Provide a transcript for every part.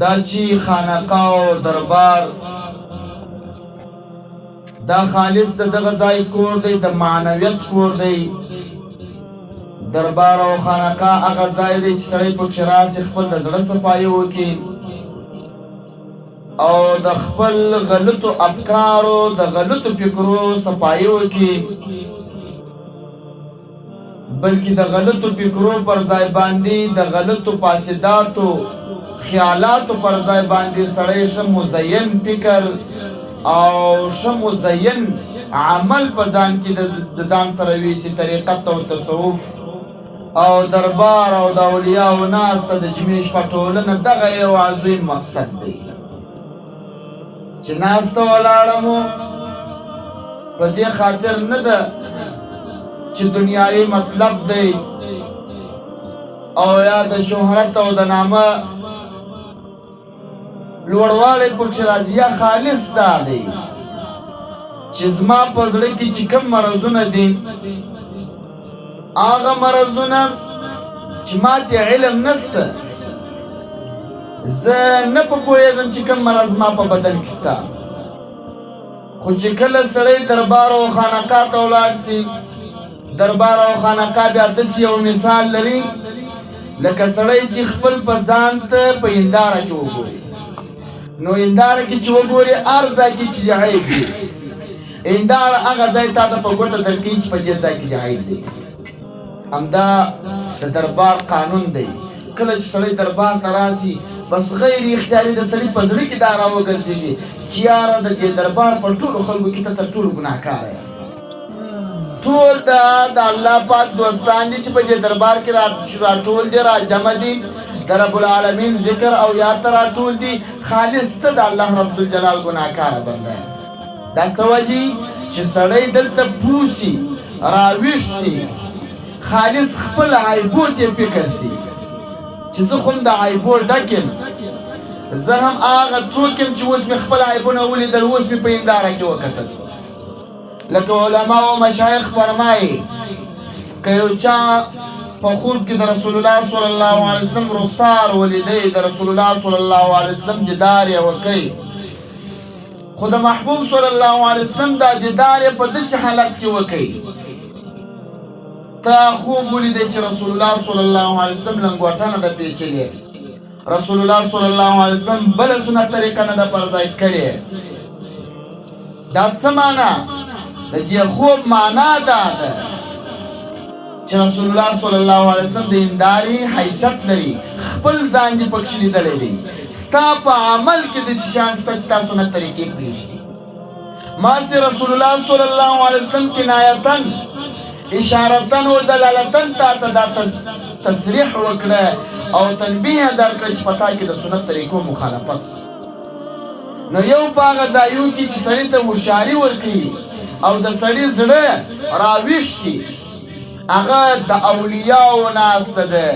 دا چې خانقاه او دربار دا خالص د دغه ځای کور دی، د معنویت کور دی. دربار او خانقاه هغه ځای دی چې سړی پکې راسي خپل د زړه صفایي وکړي او د خپل غلطو افکارو د غلطو فکرو صفایي وکړي، بلکې د غلطو فکرو پر ځای باندې د غلطو فاسداتو خیالاتو پر ځای باندې سړی ښه مزین فکر او ښه مزین عمل په ځان کې د ځان سره ویسي. طریقت او تصوف او دربار او د اولیاءو ناسته د جمعې شپه ټولنه دغه یو عظیم مقصد دی چې ناسته ولاړه مو په دې خاطر نه ده چې دنیاوي مطلب دی او یا د شهرت او د نامه لوړوالی پکې راځي، یا خالص دا دی چې زما په زړه کې چې کوم مرضونه دي هغه مرضونه چې ماته علم نسته، زه نه په پوهېږم چې کوم مرض ما په بدن کې سته. خو چې کله سړی دربار او خانقاه ته ولاړ سي، دربار او خانقاه بیا داسې یو مثال لري لکه سړی چې خپل په ځان ته په هنداره کې وګوري. نو هنداره کې چې وګوري هر ځای کې چې عیب وي، هنداره هغه ځای تا ته په ګوته درکوي چې په دې ځای کې عیب دی. همدا د دربار قانون دی. کله چې سړی دربار ته راسي بس غیر اختیاري د سړي په زړه کې دا راوګرځېږي چې یاره د دې دربار په ټولو خلکو کې ته تر ټولو ګناهکاره یې. ټول د الله پاک دوستان دي چې په دې دربار کې راټول دي، راجمع دي، د رب العالمین ذکر او یاد ته راټول دي. خالص ته د الله رب الجلال ګناهکاره بنده یم. دا څه وجې چې سړی دلته پوسي راویښ سي، خالص خپل عیبو ته فکر سي چې زه خو هم د عیبو ډک یم، زه هم هغه څوک یم چې اوس مې خپل عیبونه ولیدل، اوس مې په هنداره کې وکتل. لکه علما او مشایخ فرمایي که یو چا په خوب کې د رسول الله صلی الله علیه وسلم رخسار ولیدی، د رسول الله صلی الله علیه وسلم دیدار یې وکړي، خو د محبوب صلی الله علیه وسلم دا دیدار یې په داسې حالت کې وکړي تا خوب ولیدی چې رسول الله صلی الله علیه وسلم لنګوټه نه ده پیچلې، رسول الله صلی الله علیه وسلم بله سنت طریقه نه ده پر ځای کړې. دا څه معنا د دې خوب معنا دا ده چې رسول الله صلی الله علیه وسلم د هندارې حیثیت لري، خپل ځان دې پکښې لیدلی دی، ستا په عمل کې داسې شیان شته چې تا سنت طریقې پرېږدي. ماسې رسول الله صلی الله علیه وسلم کنایتن اشارتن و دلالتن تا ته دا تصریح وکړه او تنبیه درکړه چې په تا کې د سنت طریقو مخالفت شته. نو یو په هغه ځایو کې چې سړي ته هوښیاري ورکړي او د سړي زړه راویښ کړي، هغه د اولیاو ناسته ده،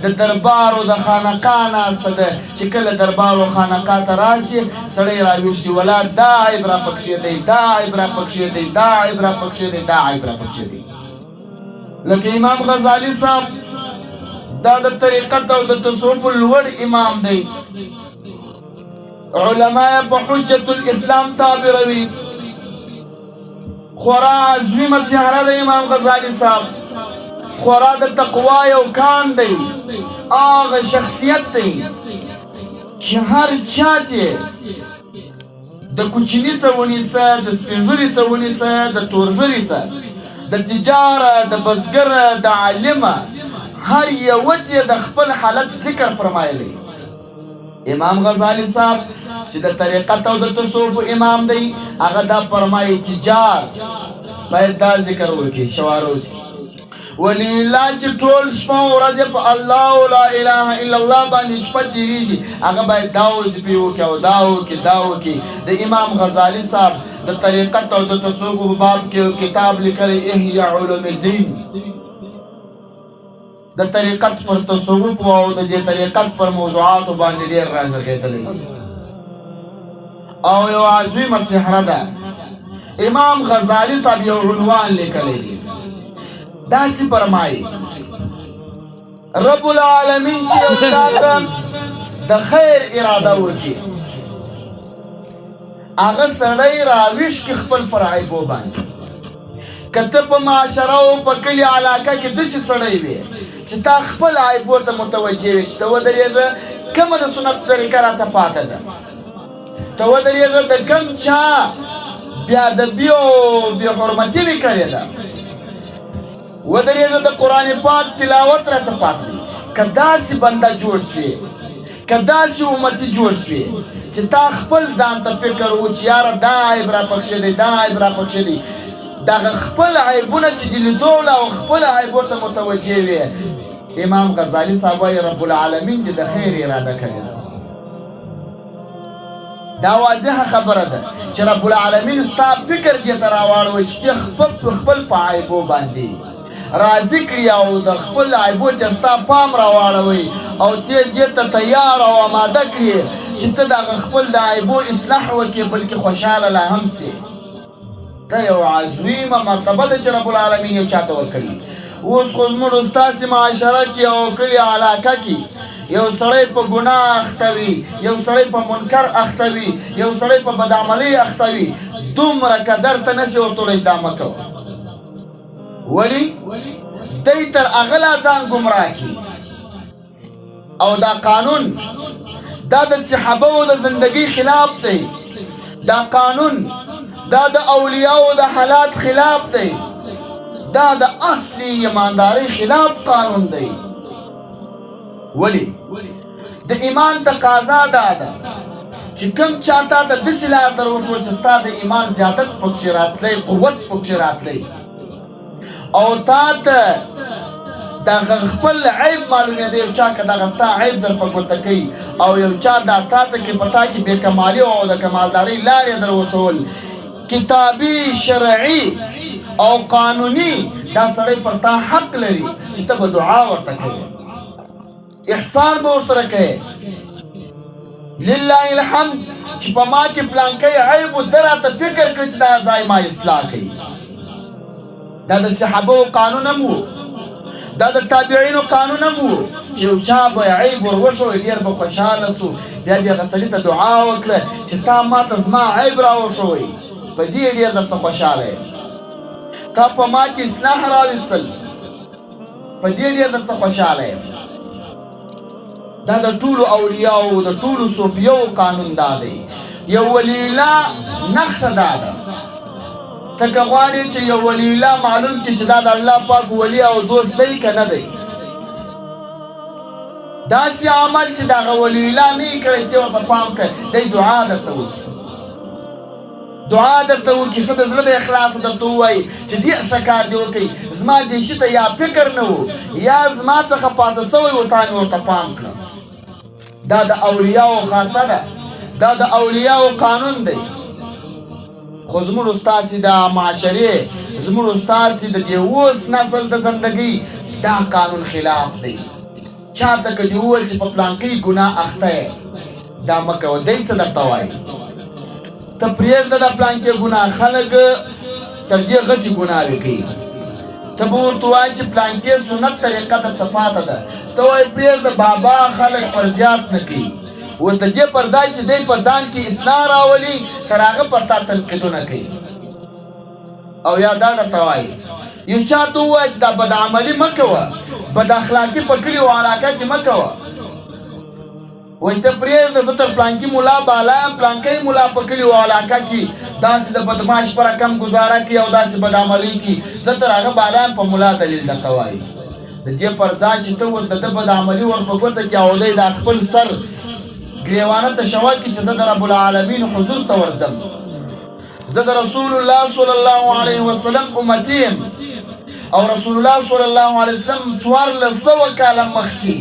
د دربار او د خانقاه ناسته ده چې کله دربار او خانقاه ته راسي سړی راویښ شي، ولا دا عیب را پکښې دی، دا عیب را پکښې دی، دا عیب را پکښې دی، دا عیب را پکښې دی. لکه امام غزالی صاحب دا د طریقت او د تصوف لوړ امام دی، علما یې په حجت الاسلام تعبیروي. خورا عظیمه څهره د امام غزالی صاحب، خورا د تقوا یو کان دی، هغه شخصیت دی چې هر چا ته د کوچني څه ونیسه، د سپین ږیري څه ونیسه، د تور ږیري څه، د تجاره، د بزګره، د عالمه، هر یوه ته د خپل حالت ذکر فرمایلی. امام غزالی صاحب چې د طریقت او د تصوف امام دی، هغه دا فرمایي تجار باید دا ذکر وکړي شواروز کې، ولی الله چې ټول شپه او ورځ په الله او لا اله الا الله باندې شپه تېرېږي، هغه باید دا وظیفې وکړي او دا وکړي دا وکړي. د امام غزالی صاحب د طریقت او د تصوف په باب کې یو کتاب لیکلی احیاء علوم الدین، د طریقت پر تصوف او د دې طریقت پر موضوعاتو باندې ډېر راغږېدلی او یو عظیمه څهره ده. امام غزالی صاحب یو عنوان لیکلی دی، داسې فرمایي رب العالمین چې یو تاته د خیر اراده وکړي هغه سړی راویش کې خپل پر عیبو باندې که ته په معاشره او په کلي علاقه کې داسې سړی وې چې تا خپل عیبو ته متوجه وې چې ته ودرېږه کومه د سنت طریقه راڅه پاته ده ته ودرېږه د کوم چا بېادبي او بې حرمتي مې کړې ده ودرېږه د قرآن پاک تلاوت راته پات دی که داسې بنده جوړ سوې که داسې امتي جوړ سوې چې تا خپل ځان ته فکر و چې یاره دا عیب را پکښې دی دا عیب را پکښې دی دغه خپل عیبونه چې دې لیدول او خپل عیبو ته متوجه وې امام غزالي صاحب وایي رب العالمین دې د خیر اراده کړې ده دا واضحه خبره ده چې رب العالمین ستا فکر دې ته راواړوي چې خپل په عیبو باندې راضي کړي او د خپل عیبو ته ستا پام راواړوي او ته دې ته تیار او آماده کړي چې ته دغه خپل د عیبو اصلاح وکړې بلکې خوشحاله لا هم سې دا یو عظیمه مرتبه ده چې رب العالمین یو چاته ورکړي اوس خو زموږ ستاسې معاشره کې او کلي علاقه کې یو سړی په ګناه اخته وي یو سړی په منکر اخته وي یو سړی په بدعملۍ اخته وي دومره قدر ته نسي ورته دا مه کوه ولې دی تر هغه لا ځان ګمراه کړي او دا قانون دا د صحابو د زندګۍ خلاف دی دا قانون دا د اولیاءو د حالات خلاف دی دا د اصلي ایماندارۍ خلاف قانون دی ولی د ایمان تقاضا دا ده چې کوم چاته د داسې لار در وښول چې ستا د ایمان زیادت پکښې راتلی قوت پکښې راتلی او تا ته دغه خپل عیب معلومېده یو چا که دغه ستا عیب در په ګوته کوي او یو چا دا تا ته کې په تا کې بېکمالي او د کمالدارۍ لارې در وښول کتابي شرعي او قانوني دا سړی پر تا حق لري چې ته به دعا ورته کوې احسان به ورسره کوې لله الحمد چې په ما کې پلانکی عیب و ده راته فکر کړي چې دا ځای ما اصلاح کوي دا د صحابو قانون هم و دا د تابعینو قانون هم و چې یو چا به عیب ور وښوی ډېر به خوشحاله سو بیا به هغه سړي ته دعا وکړه چې تا ما ته زما عیب را وښوی په دې ډېر درڅه خوشحاله یم تا په ما کې اصلاح راوستل په دې ډېر درڅه خوشحاله یم دا د ټولو اولیاو د ټولو صوفیو قانون دا دی یو ولی الله نقشه دا ده ته که غواړې چې یو ولی الله معلوم کړي چې دا د الله پاک ولی او دوست دی که نه دی داسې عمل چې دغه ولی الله نه یې کړی چې ورته پام کړی دی دعا درته وکړي دعا درته وکړي ښه د زړه د اخلاصه درته ووایي چې ډېر ښه کار دې وکړئ زما دې شي ته یا فکر نه و یا زما څخه پاته سوی و تا مې ورته پام کړه دا د اولیاو خاصه ده دا د اولیاو قانون دی خو زموږ ستاسې د معاشرې زموږ ستاسې د دې اوس نسل د زندګۍ دا قانون خلاف دی چاته که دې وویل چې په پلانکۍ ګناه اخته یې دا مه کوه دی څه درته وایي ته پرېږده د پلانکۍ ګناه خلک تر دې غټې ګناوې کوي ته به ورته وایي چې پلانکۍ سنت طریقه درڅه پاته ده ته وایي پرېږده بابا خلک فرضیات نه کوي اوس د دې پر ځای چې دی په ځان کې اصلاح راولي تر هغه پر تا تنقیدونه کوي او یا دا درته وایي یو چا ته ووایه چې دا بدعملي مه کوه بد اخلاقي په کلي او علاقه کې مه کوه وایي ته پرېږده زه تر پلانکي ملا بالا یم پلانکی ملا په کلي او علاقه کې داسې د بدماش په رقم ګزاره کوي او داسې بدعملي کوي زه تر هغه بالا یم په ملا دلیل درته وایي د دې پر ځای چې ته اوس د ده بدعملي ور په ګوته کې او دی دا خپل سر ګریوانه ته شوال کې چې زه د رب العالمین حضور ته ورځم زه د رسول الله صلی الله علیه وسلم امتی یم او رسول الله صلی الله علیه وسلم 1400 کاله مخکې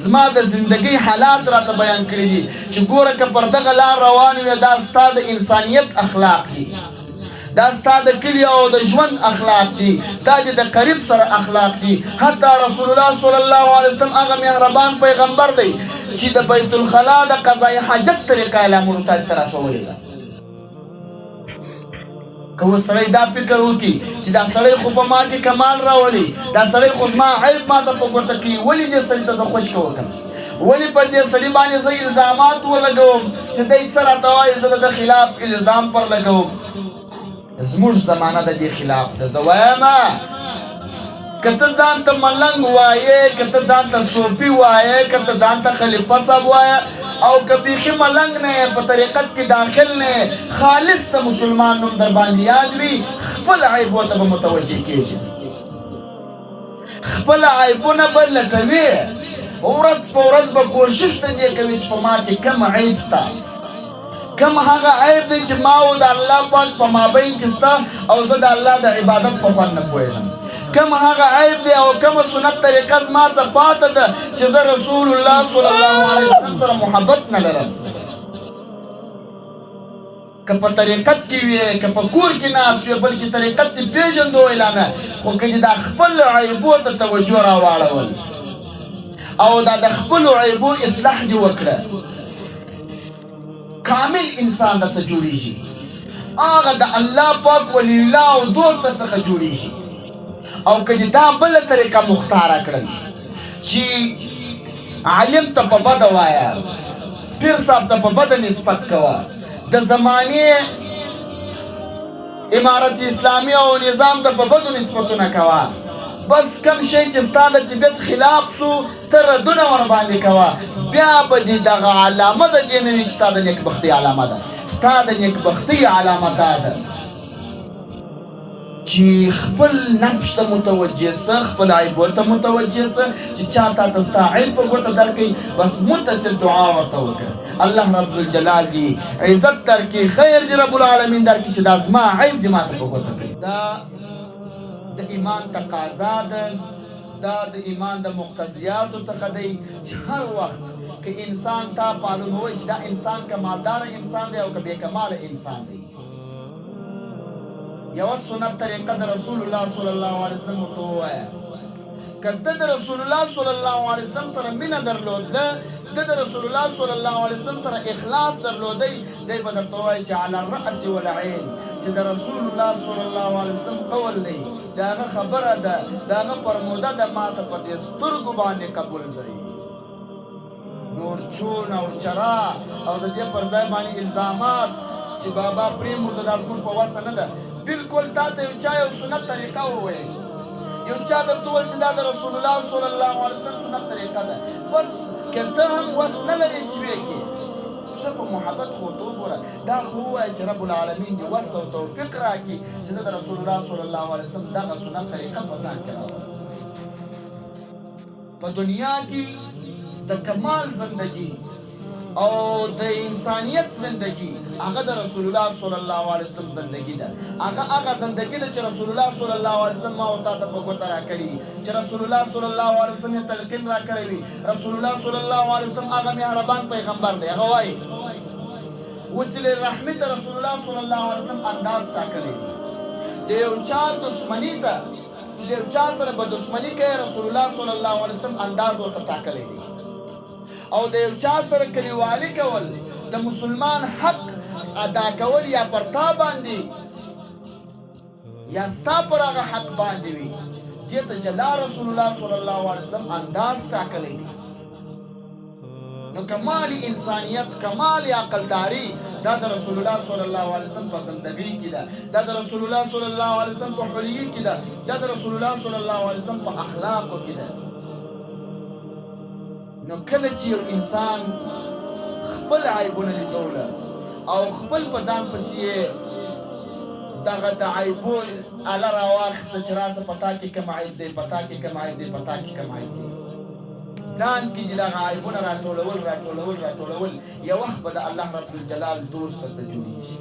زما د زندګۍ حالات راته بیان کړي دي چې ګوره که پر دغه لار روان وې دا ستا د انسانیت اخلاق دي دا ستا د کلي او د ژوند اخلاق دي دا د قریب سره اخلاق دي حتی رسول الله صلی الله علیه وسلم هغه مهربان پیغمبر دی چې د بیت الخلا د قضای حاجت طریقه یې لا موږ تاسو ته راښولې ده که اوس سړی دا فکر وکړي چې دا سړی خو په ما کې کمال راولي دا سړی خو زما عیب ما ته په ګوته کوي ولې دې سړي ته زه خوشکه وکړم ولې پر دې سړي باندې زه الزامات ولګوم چې دی څه راته وایي زه د ده خلاف الزام پر لګوم زموږ زمانه د دې خلاف ده زه وایم که ته ځان ته ملنګ وایې که ته ځان ته صوفي وایې که ته ځان ته خلیفه صاحب وایې او که بیخي ملنګ نه په طریقت کې داخل نه خالص ته مسلمان نوم در باندې یاد وي خپل عیبو ته به متوجه کېږي خپل عیبونه به لټوي ورځ په ورځ به کوشش ته دې کوي چې په ما کې کم عیب شته کم هغه عیب دی چې ما او د الله پاک په مابین کې شته او زه د الله د عبادت په خوند نه پوهېږم کم هغه عیب دی او کومه سنت طریقه زما ته پاته ده چې زه رسول الله صلی الله علیه وسلم سره محبت نه لرم که په طریقت کې وي که په کور کې ناست وي بلکې طریقت دې پېژندو ویلا نه خو که چې دا خپل عیبو ته توجه راواړول او دا د خپلو عیبو اصلاح دې وکړه کامل انسان درته جوړېږي هغه د الله پاک ولی الله او دوست څخه جوړېږي او که دې دا بله طریقه مختاره کړل چې عالم ته په بده وایه پیر صاحب ته په بده نسبت کوه د زمانې امارت اسلامي او نظام ته په بدو نسبتونه کوه بس کم شی چې ستا د طبیعت خلاف سو ته ردونه ورباندې کوه بیا به دې دغه علامه د دې نه وي چې ستا د نیکبختۍ علامه ده ستا د نیکبختۍ علامه دا ده چې خپل نفس ته متوجه سه خپل عیبو ته متوجه سه چې چا تا ته ستا عیب په ګوته درکوي بس متصل دعا ورته وکړه الله رب الجلال دې عزت درکړي خیر دې رب العالمین درکړي چې دا زما عیب دې ماته په ګوته کوي دا د ایمان تقاضا ده دا د ایمان د مقتضیاتو څخه دی چې هر وخت که انسان تا معلوموي چې دا انسان کمالدار انسان دی او که بېکماله انسان دی یوه سنت طریقه د رسول الله صلی الله علیه وسلم ورته ووایه که ده د رسول الله صلی الله علیه وسلم سره مینه درلودله ده د رسول الله صلی الله علیه وسلم سره اخلاص درلودی دی به درته ووایي چې علی الرأس والعین چې د رسول الله صلی الله علیه وسلم قول دی د هغه خبره ده د هغه فرموده ده ما ته په دې سترګو باندې قبول دی نور چون او چرا او د دې پر ځای باندې الزامات چې بابا پرېمورده دا زموږ په وسه نه ده بالکل تا ته یو چا یو سنت طریقه وویل یو چا درته وویل چې دا د رسول الله صلی الله علیه وسلم سنت طریقه ده بس که ته هم وس نه لرې چې ویې کړې ښه په محبت خو ورته وګوره دا خو ووایه چې رب العالمین دې وس او توفیق راکړي چې زه د رسول الله صلی الله علیه وسلم دغه سنت طریقه په ځان کې راوړم په دنیا کې د کمال زندگی او د انسانیت زندگی هغه د رسول الله صلی الله علیه وسلم زندگی ده هغه زندگی ده چې رسول الله صلی الله علیه وسلم ما او تا ته په ګوته راکړي چې رسول الله صلی الله علیه وسلم یې تلقین راکړی وي رسول الله صلی الله علیه وسلم هغه مهربان پیغمبر دی هغه وایي وسیله رحمت رسول الله صلی الله علیه وسلم انداز ټاکلی دی د یو چا دشمنی ته چې د یو چا سره به دشمني کوي رسول الله صلی الله علیه وسلم انداز ورته ټاکلی دی او د یو چا سره کلیوالي کول د مسلمان حق ادا کول یا پر تا باندې یا ستا پر هغه حق باندې وي دې ته جلا رسول الله صلی الله علیه وسلم انداز ټاکلی دی نو کمال انسانیت کمال عقلداري دا د رسول الله صلی الله علیه وسلم په زندګۍ کې ده دا د رسول الله صلی الله علیه وسلم په حلیه کې ده دا د رسول الله صلی الله علیه وسلم په اخلاقو کې ده نو کله چې یو انسان خپل عیبونه لیدوله او خپل په ځان پسې دغه د عیبو اله راواخیسته چې راسه په تا کې کوم عیب دی په تا کې کوم عیب دی په تا کې کوم عیب دی ځان کې چې دغه عیبونه راټولول یو وخت به د الله رب الجلال دوست درته جوړېږي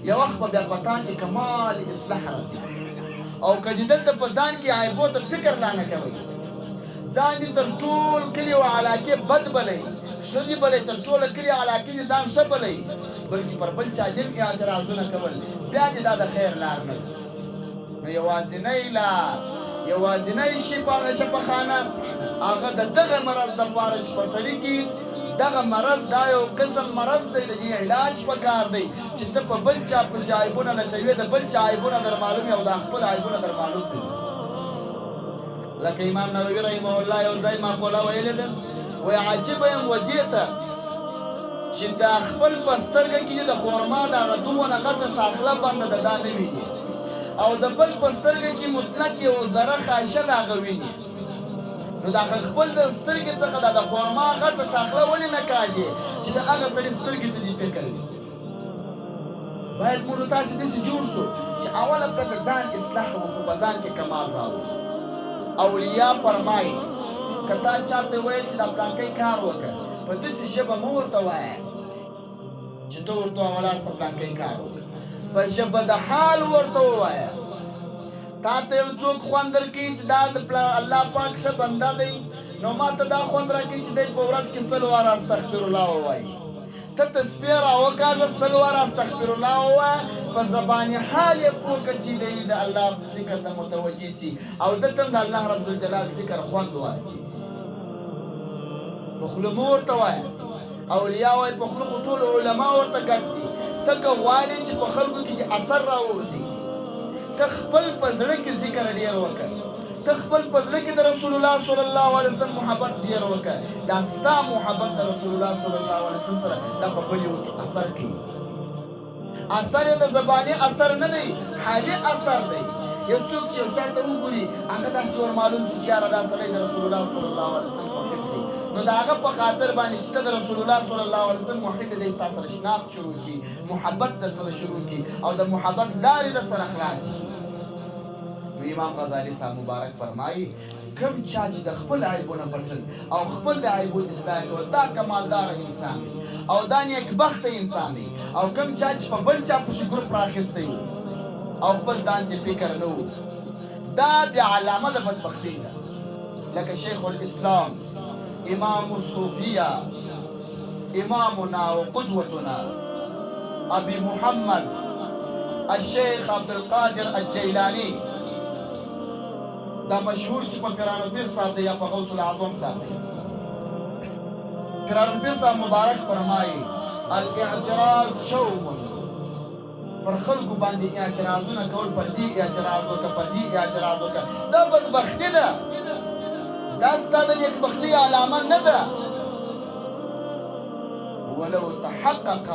یو وخت به بیا په تا کې کمال اصلاح راځي او که دې دلته په ځان کې عیبو ته فکر لا نه کوئ ځان دې تر ټول کلي او علاقې بد بلئ ښه دې بلئ تر ټوله کلي علاقې دې ځان ښه بلئ بلکې پر بل چا جم اعتراضونه کول بیا دې دا د خیر لار نه ده نو یوازینۍ لار یوازینۍ شفاخانه هغه د دغه مرض دپاره چې په سړي کې دغه مرض دا یو قسم مرض دی د دې علاج پکار دی چې ته په بل چا پسې عیبونه لټوې د بل چا عیبونه در معلوم او د خپل عیبونه در معلوم دي لکه امام نووي رحمه الله یو ځای مقوله ویلې ده وای عجیبه یم و دې ته چې دا خپل په سترګه کې د خورما دغه دومره غټه شاخله بنده ده دا نه ویني او د بل په سترګه کې مطلق یو ذره خاشه د هغه ویني نو د هغه خپل د سترګې څخه د خورما غټه شاخله ولې نه کاږي چې د هغه سړي سترګې ته دې فکر وي باید موږ تاسې داسې جوړ سو چې اوله پرته د ځان اصلاح وکړو په ځان کې کمال راوړو اولیا فرمایي که تا چاته ویل چې دا پلانکی کار وکړه په داسې ژبه مه ورته وایه چې ته ورته ولاړ سه پلانکی کار وکړه په ژبه د حال ورته ووایه تا ته یو څوک خوند درکوي چې دا د الله پاک ښه بنده دی نو ما ته دا خوند راکوي چې دی په ورځ کې 100 واره استغفرالله ووایي ته تسبیح راوکاږه 100 واره استغفرالله ووایه په زبان حال یې پوه کړه چې دی د الله ذکر ته متوجه سي او دته هم د الله رب الجلال ذکر خوند ورکړي په خوله مه ورته وایه اولیا وایي په خوله خو ټول علما ورته ګډ دي ته که غواړې چې په خلکو کې چې اثر راووځي ته خپل په زړه کې ذکر ډېر وکړه ته خپل په زړه کې د رسول الله صلی الله علیه وسلم محبت ډېر وکړه دا ستا محبت د رسول الله صلی الله علیه وسلم سره دا په بل یو کې اثر کوي اثر یې د زباني اثر نه دی حالي اثر دی یو څوک چې یو چا ته وګوري هغه داسې ور معلوم شي چې یاره دا سړی د رسول الله صلی الله علیه وسلم محب دی نو د هغه په خاطر باندې چې ته د رسول الله صلی الله علیه وسلم محب دی ستا سره شناخت شروع کړي محبت در سره شروع کړي او د محبت لارې در سره خلاص کړي نو امام غزالی صاحب مبارک فرمایي کم چا چې د خپل عیبونه پټل او خپل د عیبو اصلاح کول دا کمالدار انسان دی او دا نیکبخته انسان دی او کم چا چې په بل چا پسې ګروپ راخیستی و او خپل ځان ته فکر نه و دا بیا علامه د بدبختۍ ده لکه شیخ الاسلام امام الصوفیه امامنا وقدوتنا ابي محمد الشیخ عبدالقادر الجیلانی دا مشهور چې په پیرانو پیر صاحب دی یا په غوث العظم صاحب پیرانو پیر صاحب مبارک فرمایي الاعتراض شوم پر خلکو باندې اعتراضونه کول پر دې اعتراض وکړه پر دې اعتراض وکړه دا بدبختي ده دا ستا د نیکبختۍ علامه نه ده ولو تحقق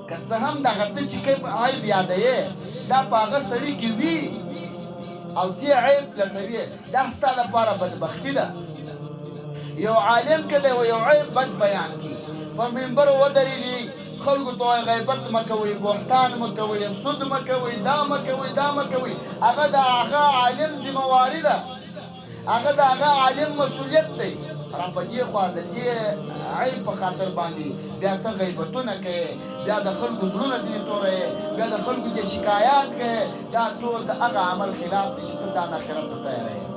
که څه هم دغه ته چې کوم عیب یادوې دا په هغه سړي کې وي او تی عیب لټوي دا ستا لپاره بدبختي ده یو عالم که دی و یو عیب بد بیان کړي په منبر ودرېږي خلکو ته وایي غیبت مه کوئ بهتان مه کوئ سود مه کوئ دا مه کوئ دا مه کوئ هغه د هغه عالم ذمهواري ده هغه د هغه عالم مسؤلیت دی را په دې خوا د دې عیب په خاطر باندې بیا ته غیبتونه کوې بیا د خلکو زړونه ځینې توروې بیا د خلکو ته شکایات کوې دا ټول د هغه عمل خلاف دی چې ته ځان آخرت ته تیاروې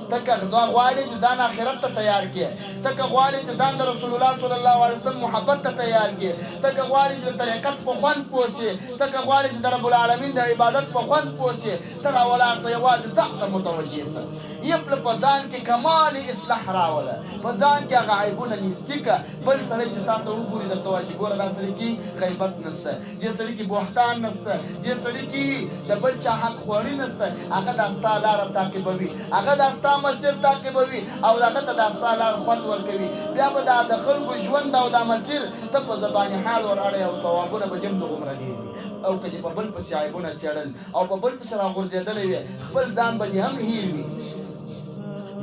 ته که غواړې چې ځان آخرت ته تیار کړې ته که غواړې چې ځان د رسول الله صلی الله علیه وسلم محبت ته تیار کړې ته که غواړې چې د طریقت په خوند پوه شې ته که غواړې چې د رب العالمین د عبادت په خوند پوه شې ته راولاړ شه یوازې ځان ته متوجه شه یپله په ځان کې کمال اصلاح راوله په ځان کې هغه عیبونه نیستي که بل سړی چې تا ته وګوري درته وایي چې ګوره دا سړي کې غیبت نشته دې سړي کې بهتان نشته دې سړي کې د بل چا حق خوړي نشته هغه دا ستا لاره تعقیبوي هغه دا ستا مسیر تعقیبوي او هغه ته دا ستا لار خوند ورکوي بیا به دا د خلکو ژوند او دا مسیر ته په زبان حال ور اړی او ثوابونه به دې دومره ډېر وي او که دې په بل پسې عیبونه څېړل او په بل پسې راغورځېدلی وي خپل ځان به دې هم هیر وي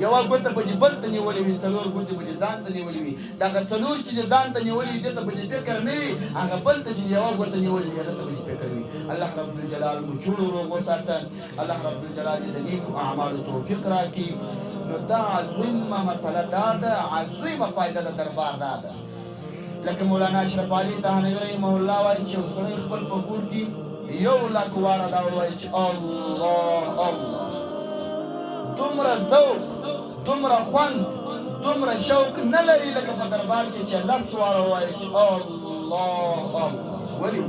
یوه ګوته به دې بل ته نیولې وي 4 ګوتې به دې ځان ته نیولې وي دغه 4 چې دې ځان ته نیولې وي دې ته به دې فکر نه وي هغه بل ته چې یوه ګوته نیولې وي هغه ته به دې فکر وي الله رب الجلال مو جوړ روغ وساته الله رب الجلال دې د نیکو اعمالو توفیق راکړي نو دا عظیمه مسله دا ده عظیمه فایده د دربار دا ده لکه مولانا اشرف علي تهانوي رحمه الله وایي چې یو سړی خپل په کور کې 1,00,000 واره دا وایي چې الله الله دومره ذوق دومره خوند دومره شوق نه لري لکه په دربار کې چې 10 واره وایي چې الله الله ولې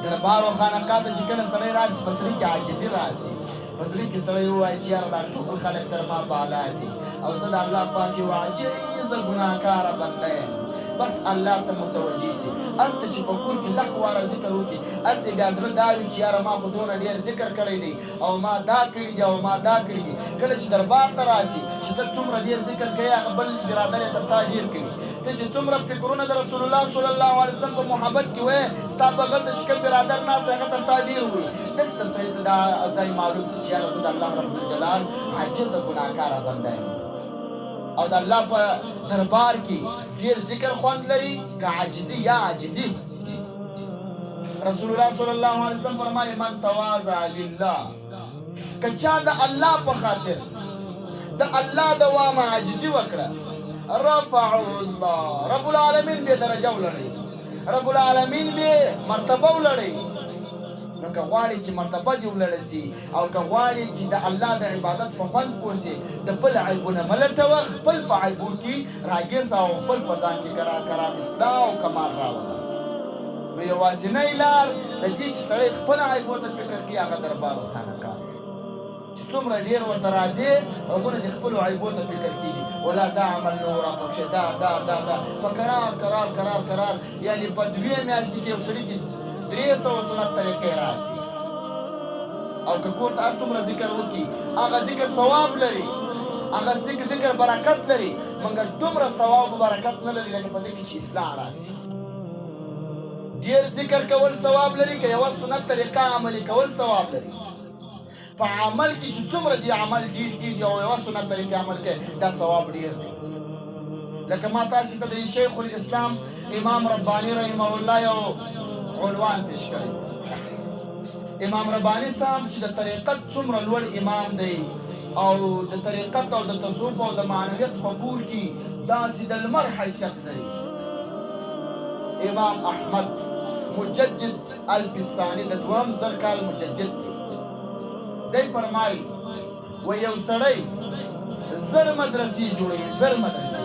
دربار او خانقاه ته چې کله سړی راشي په سړي کې عاجزي راشي په سړي کې سړی ووایي چې یاره دا ټول خلک تر ما بالا دي او زه د الله پاک یو عاجزه ګناهکاره بنده یم بس الله ته متوجه سي هلته چې په کور کې 100 واره ذکر وکړي هلته بیا زړه دا وي چې یاره ما خو دونه ډېر ذکر کړی دی او ما دا کړي دي او ما دا کړي دي کله چې دربار ته راشي چې ته څومره ډېر ذکر کوې هغه بل برادر یې تر تا ډېر کوي ته چې څومره فکرونه د رسول الله صلی الله علیه وسلم په محبت کې وایې ستا بغل ته چې کوم برادر ناست هغه تر تا ډېر وایي دلته سړي ته دا ځای معلوم شي چې یاره زه د الله رب الجلال عاجزه ګناهکاره بنده یم او د الله په دربار کې ډېر ذکر خوند لري که عاجزي یا عاجزي رسول الله صلی الله علیه وسلم فرمایي من تواضع لله که چا د الله په خاطر د الله د وامه عاجزي وکړه رفعه الله رب العالمین به درجه ولړي رب العالمین به مرتبه ولړي نو که غواړي چې مرتبه دې ولړه سي او که غواړي چې د الله د عبادت په خوند پوه سي د بل عیبونه مه لټوه خپل په عیبو کې راګیر سه او خپل په ځان کې کرار اصلاح او کمال راوله نو یوازینۍ لار د دې چې سړی خپل عیبو ته فکر کوي هغه دربار او خانقاه چې څومره ډېر ورته راځي هغونه د خپلو عیبو ته فکر کېږي ولا دا عمل نه راپکښې دا په کرار یعنې په 2 میاشتې کې یو سړي کې 300 سنت طریقې راسي او که کور ته هر څومره ذکر وکړي هغه ذکر ثواب لري هغه ذکر برکت لري مګر دومره ثواب و برکت نه لري لکه په دې کې چې اصلاح راسي ډېر ذکر کول ثواب لري که یوه سنت طریقه عملي کول ثواب لري په عمل کې چې څومره دی عمل ډېر کېږي او یوه سنت طریقې عمل کوي دا ثواب ډېر دی لکه ما تاسې ته د شیخ الاسلام امام رباني رحمه الله یو عنوان پیش کړی امام رباني صاحب چې د طریقت څومره لوړ امام دی او د طریقت او د تصوف او د معنویت په کور کې داسې د لمر حیثیت لري امام احمد مجدد البستاني د 2000 کال مجدد دی فرمایي و یو سړی زر مدرسې جوړوي زر مدرسې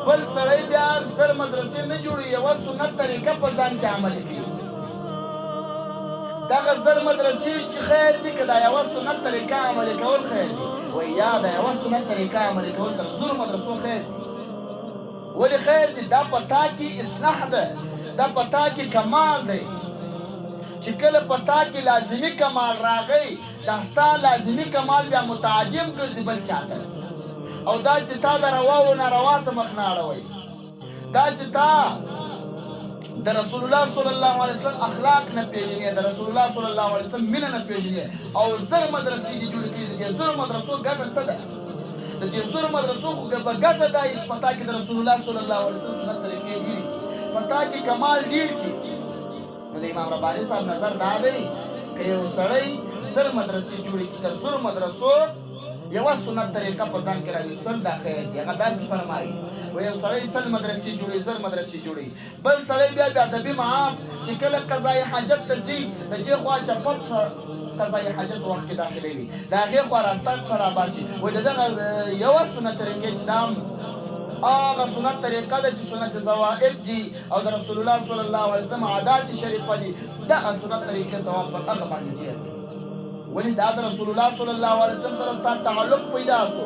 بل سړی بیا زر مدرسې نه جوړوي یوه سنت طریقه په ځان کې عملي کوي دغه زر مدرسې چې خیر دي که دا یوه سنت طریقه عملي کول خیر دي وایي یا دا یوه سنت طریقه عملي کول تر زرو مدرسو خیر دي ولې خیر دي دا په تا کې اصلاح ده دا په تا کې کمال دی چې کله په تا کې لازمي کمال راغی دا ستا لازمي کمال بیا متعدم ګرځي بل چاته او دا چې تا د روا و ناروا ته مخ نه اړوئ دا چې تا د رسول الله صلی الله علیه وسلم اخلاق نه پېژنې د رسول الله صلی الله علیه وسلم مینه نه پېژنې او زر مدرسې دې جوړې کړي د دې زرو مدرسو ګټه څه ده د دې زرو مدرسو خو به ګټه دا چې په تا کې د رسول الله صلی الله علیه وسلم سنت طریقې ډېرې کړي په تا کې کمال ډېر کړي نو د امام رباني صاحب نظر دا دی که یو سړی زر مدرسې جوړې کړي تر زرو مدرسو یوه سنت طریقه په ځان کې راویستل دا خیر دی هغه داسې فرمایي و یو سړی 100 مدرسې جوړوي 1000 مدرسې جوړوي بل سړی بیا ادبي معاب چې کله قضای حاجت ته ځي د دې خوا چپټ قضای حاجت وخت کې داخلوي د هغې خوا راستان ښه راباسي وایي د دغه یوه سنت طریقې چې دا هغه سنت طریقه ده چې سنت زوائد دي او د رسول الله صلی الله علیه وسلم عادات شریفه دي دغه سنت طریقې ثواب پر هغه باندې ډېر دی ولې دا د رسول الله صلی الله علیه وسلم سره ستا تعلق پیدا سو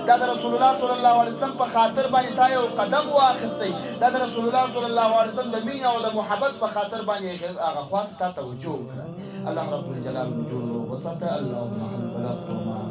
دا د رسول الله صلی الله علیه وسلم په خاطر باندې تا یو قدم واخیستی دا د رسول الله صلی الله علیه وسلم د مینې او د محبت په خاطر باندې هغه خوا ته تا توجه وکړه الله رب الجلال موږ وساته اللهم حل بلاغ